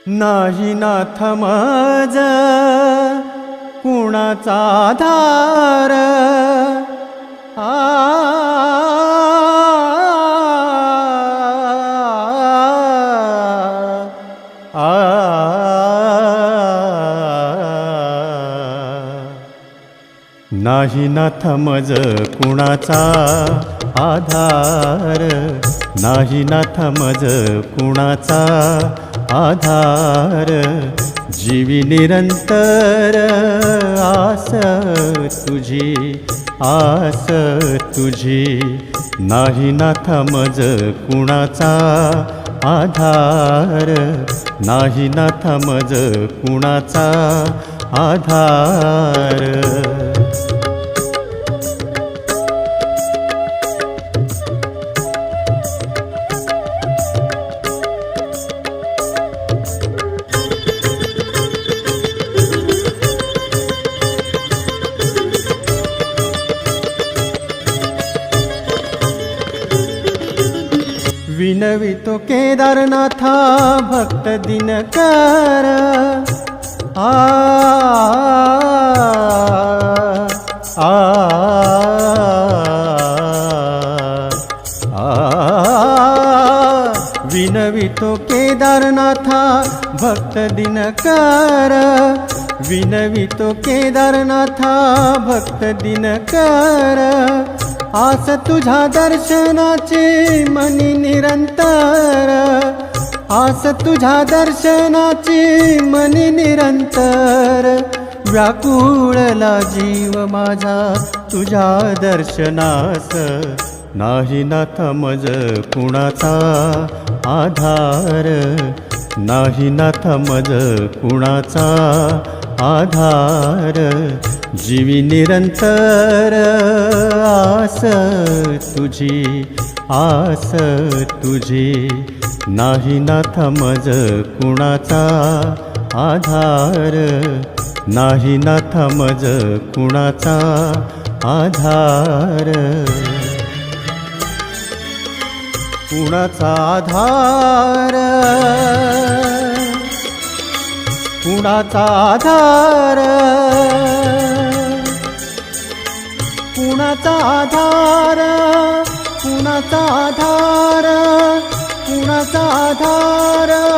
नाही नाथ मज कुणाचा आधार आ नाही नाथ मज कुणाचा आधार, नाही नाथ मज कुणाचा आधार, जीवी निरंतर आस तुझी, आस तुझी, नाही नाथ मज कुणाचा आधार, नाही नाथ मज कुणाचा आधार। विनवितो केदारनाथा भक्त दिनकर आ आ आ विनवितो केदारनाथा भक्त दिनकर, विनवितो केदारनाथा भक्त दिनकर, आस तुझ्या दर्शनाची मनी निरंतर, आस तुझ्या दर्शनाची मनी निरंतर, व्याकुळला जीव माझा तुझ्या दर्शनास, नाही नाथ मज कुणाचा आधार, नाही नाथ मज कुणाचा आधार, जीवी निरंतर आस तुझी, आस तुझी, नाही नाथ मज कुणाचा आधार, नाही नाथ मज कुणाचा आधार। कुणाचा आधार, कुणाचा आधार, कुणाचा आधार, कुणाचा आधार, कुणाचा आधार।